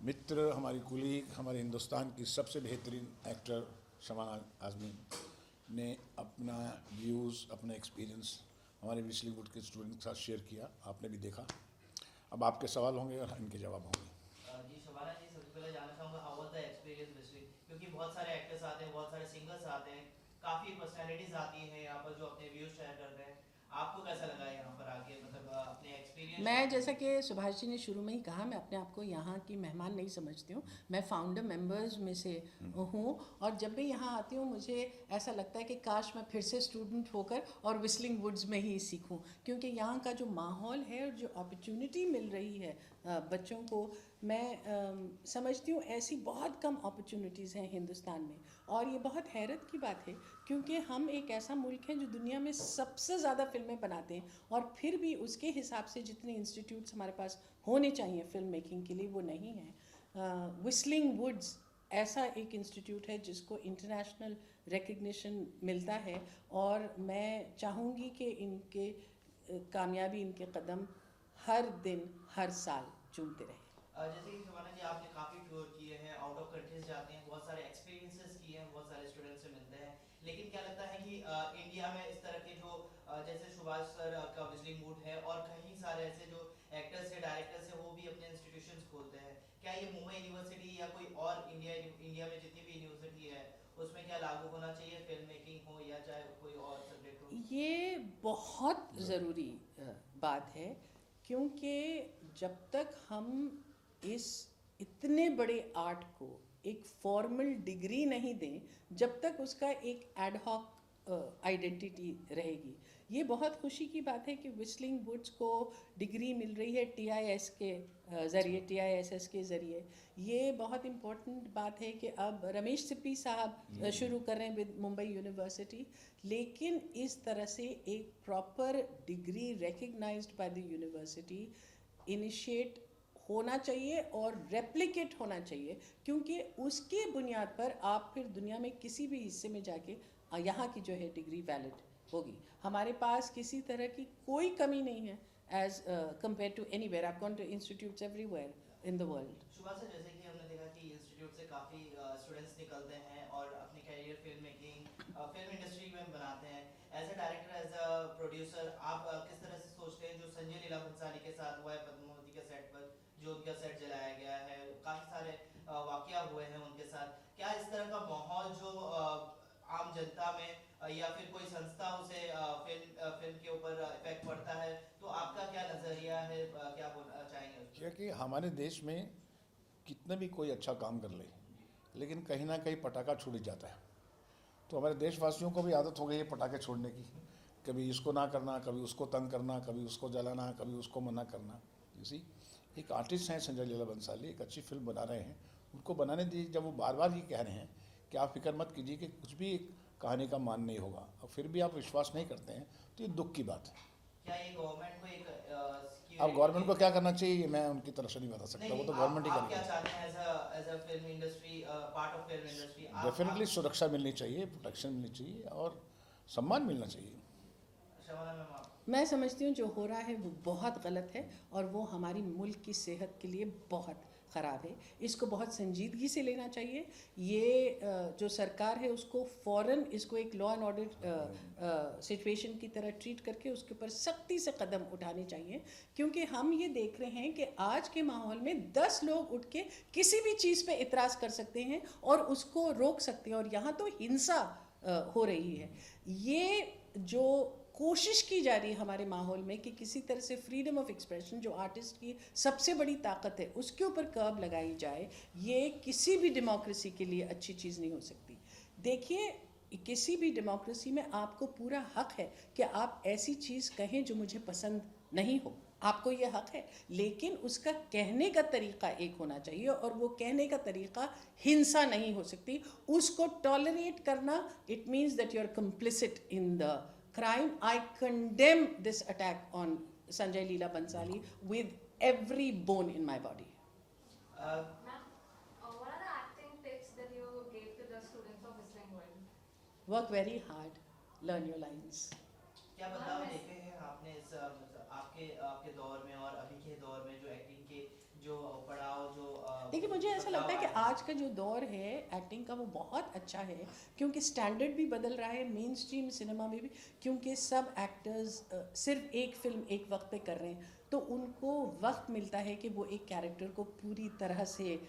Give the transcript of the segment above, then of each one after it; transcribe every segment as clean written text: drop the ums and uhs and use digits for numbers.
मित्र, हमारी कुलीग, हमारे हिंदुस्तान की सबसे बेहतरीन एक्टर शबाना आज़मी ने अपना व्यूज़, अपना एक्सपीरियंस हमारे विस्लिंग वुड के स्टूडेंट के साथ शेयर किया। आपने भी देखा। अब आपके सवाल होंगे और इनके जवाब होंगे। जी शबाना जी, सबसे पहले जानना चाहूँगा how was the experience visiting, क्योंकि बहुत सारे एक्टर्स आते हैं, बहुत सारे सिंगर्स आते हैं, काफ़ी पर्सनालिटीज़ आती हैं यहाँ पर जो अपने व्यूज़ शेयर करते हैं। आपको कैसा लगा यहाँ पर आके, मतलब अपने एक्सपीरियंस मैं, शेयर जैसा करके? कि सुभाष जी ने शुरू में ही कहा, मैं अपने आप को यहाँ की मेहमान नहीं समझती हूँ। मैं फाउंडर मेंबर्स में से हूँ, और जब भी यहाँ आती हूँ मुझे ऐसा लगता है कि काश मैं फिर से स्टूडेंट होकर और विस्लिंग वुड्स में ही सीखूँ, क्योंकि यहाँ का जो माहौल है और जो अपॉर्चुनिटी मिल रही है बच्चों को, मैं समझती हूँ ऐसी बहुत कम अपॉर्चुनिटीज़ हैं हिंदुस्तान में। और ये बहुत हैरत की बात है, क्योंकि हम एक ऐसा मुल्क है जो दुनिया में सबसे ज़्यादा फिल्में बनाते हैं, और फिर भी उसके हिसाब से जितने इंस्टीट्यूट्स हमारे पास होने चाहिए फिल्म मेकिंग के लिए वो नहीं है। विस्लिंग वुड्स ऐसा एक इंस्टीट्यूट है जिसको इंटरनेशनल रिकग्निशन मिलता है, और मैं चाहूँगी कि इनके कामयाबी, इनके कदम हर दिन हर साल चूमते रहे। जैसे कि शबाना जी, आपने काफ़ी टूर किए हैं, आउट ऑफ कंट्रीज जाते हैं, बहुत सारे एक्सपीरियंसेस किए हैं, बहुत सारे स्टूडेंट्स से मिलते हैं, लेकिन क्या लगता है कि इंडिया में इस तरह के जो जैसे सुभाष सर का विजलिंग मूड है और कई सारे ऐसे जो एक्टर्स है, डायरेक्टर्स है, वो भी अपने इंस्टीट्यूशंस खोलते हैं, क्या ये मुंबई यूनिवर्सिटी या कोई और इंडिया में जितनी भी यूनिवर्सिटी है उसमें क्या लागू होना चाहिए, फिल्म मेकिंग हो या चाहे कोई और सब्जेक्ट हो? ये बहुत ज़रूरी बात है, क्योंकि जब तक हम इस इतने बड़े आर्ट को एक फॉर्मल डिग्री नहीं दें, जब तक उसका एक एडहॉक आइडेंटिटी रहेगी। ये बहुत खुशी की बात है कि विस्लिंग वुड्स को डिग्री मिल रही है टीआईएस के ज़रिए, टीआईएसएस के ज़रिए। ये बहुत इम्पोर्टेंट बात है कि अब रमेश सिप्पी साहब शुरू कर रहे हैं विद मुंबई यूनिवर्सिटी, लेकिन इस तरह से एक proper degree recognised by the university initiate होना चाहिए और रेप्लिकेट होना चाहिए, क्योंकि उसके बुनियाद पर आप फिर दुनिया में किसी भी हिस्से में जाके यहाँ की जो है डिग्री वैलिड होगी। हमारे पास किसी तरह की कोई कमी नहीं है as compare to anywhere. I have gone to institutes everywhere in the world. सुबह से जैसे कि हमने देखा कि इंस्टीट्यूट से काफ़ी स्टूडेंट्स निकलते हैं और अपनी career film making, film industry में बनाते हैं। As a director, as a producer, आप किस तरह से सोचते हैं जो संजय लीला भंसाली के साथ हुआ है पद्मावती के सेट पर, जो उनका सेट जलाया गया है, काफ़ी सारे वाकया हुए हैं उनके साथ, क्या इस तरह का माहौल जो आम जनता में या फिर कोई संस्था उसे फिल्म के ऊपर इफेक्ट पड़ता है, तो आपका क्या नज़रिया है, क्या बोलना चाहेंगे उस पर? क्योंकि हमारे देश में कितना भी कोई अच्छा काम कर ले, लेकिन कहीं ना कहीं पटाखा छूट ही जाता है। तो हमारे देशवासियों को भी आदत हो गई है पटाखे छोड़ने की। कभी इसको ना करना, कभी उसको तंग करना, कभी उसको जलाना, कभी उसको मना करना। इसी एक आर्टिस्ट हैं संजय लीला बंसाली, एक अच्छी फिल्म बना रहे हैं, उनको बनाने दीजिए। जब वो बार बार ये कह रहे हैं कि आप फिक्र मत कीजिए कि कुछ भी एक कहानी का मान नहीं होगा, और फिर भी आप विश्वास नहीं करते हैं, तो ये दुख की बात है। क्या ये गवर्नमेंट को एक अब सिक्योरिटी गवर्नमेंट के? को क्या करना चाहिए मैं उनकी तरफ से नहीं बता नहीं सकता, वो नहीं, तो गवर्नमेंट ही आप क्या करेगी। चाहते हैं as a film industry, part of film industry, definitely आप सुरक्षा मिलनी चाहिए, प्रोटेक्शन मिलनी चाहिए, और सम्मान मिलना चाहिए। शबाना मैम, आप? मैं समझती हूँ जो हो रहा है वो बहुत गलत है, और वो हमारी मुल्क की सेहत के लिए बहुत ख़राब है। इसको बहुत संजीदगी से लेना चाहिए। ये जो सरकार है उसको फ़ौरन इसको एक लॉ एंड ऑर्डर सिचुएशन की तरह ट्रीट करके उसके ऊपर सख्ती से कदम उठाने चाहिए, क्योंकि हम ये देख रहे हैं कि आज के माहौल में 10 लोग उठ के किसी भी चीज़ पे इतराज़ कर सकते हैं और उसको रोक सकते हैं, और यहाँ तो हिंसा हो रही है। ये जो कोशिश की जा रही है हमारे माहौल में कि किसी तरह से फ्रीडम ऑफ एक्सप्रेशन, जो आर्टिस्ट की सबसे बड़ी ताकत है, उसके ऊपर कर्ब लगाई जाए, ये किसी भी डेमोक्रेसी के लिए अच्छी चीज़ नहीं हो सकती। देखिए, किसी भी डेमोक्रेसी में आपको पूरा हक है कि आप ऐसी चीज़ कहें जो मुझे पसंद नहीं हो, आपको ये हक है, लेकिन उसका कहने का तरीका एक होना चाहिए, और वो कहने का तरीका हिंसा नहीं हो सकती। उसको टॉलरेट करना, it means that you are complicit in the crime. I condemn this attack on Sanjay Leela Bansali बिल्कुल। with every bone in my body. Ma'am, what are the acting tips that you gave to the students of Whistling World? Work very hard, learn your lines. क्या Ma'am, बदलाव देखे हैं आपने इस आपके आपके दौर में और अभी के दौर में जो एक्टिंग के जो पड़ाव जो देखिए मुझे ऐसा लगता है कि बदलाव आया? आज का जो दौर है एक्टिंग का वो बहुत अच्छा है, क्योंकि स्टैंडर्ड भी बदल रहा है मेन स्ट्रीम सिनेमा में भी, क्योंकि सब एक्टर्स सिर्फ एक फिल्म एक वक्त पे कर रहे हैं, तो उनको वक्त मिलता है कि वो एक कैरेक्टर को पूरी तरह से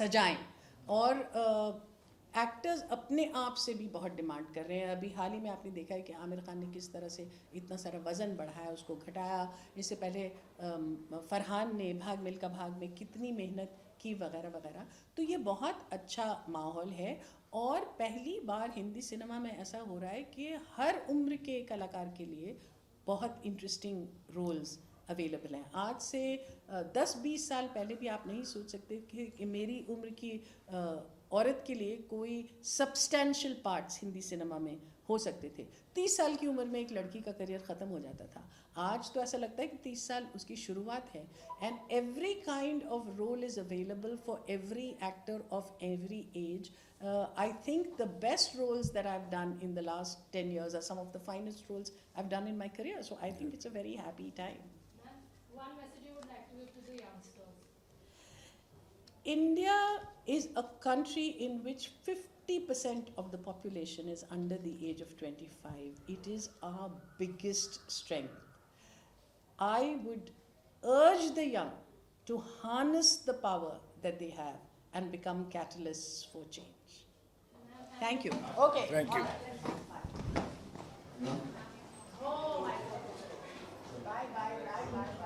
सजाएं, और एक्टर्स अपने आप से भी बहुत डिमांड कर रहे हैं। अभी हाल ही में आपने देखा है कि आमिर खान ने किस तरह से इतना सारा वज़न बढ़ाया, उसको घटाया। इससे पहले फरहान ने भाग मिल्खा भाग में कितनी मेहनत की वगैरह वगैरह। तो ये बहुत अच्छा माहौल है, और पहली बार हिंदी सिनेमा में ऐसा हो रहा है कि हर उम्र के कलाकार के लिए बहुत इंटरेस्टिंग रोल्स अवेलेबल हैं। आज से 10-20 साल पहले भी आप नहीं सोच सकते कि मेरी उम्र की औरत के लिए कोई सब्सटैंशियल पार्ट्स हिंदी सिनेमा में हो सकते थे। 30 साल की उम्र में एक लड़की का करियर ख़त्म हो जाता था। आज तो ऐसा लगता है कि 30 साल उसकी शुरुआत है, and every kind of role is available for every actor of every age. I think the best roles that I've done in the last 10 years are some of the finest roles I've done in my career. So I think it's a very happy time. Ma'am, one message you would like to give to the youngsters. India is a country in which 50% of the population is under the age of 25. It is our biggest strength. I would urge the young to harness the power that they have and become catalysts for change. Thank you. Okay. Thank you. Oh my God. Bye.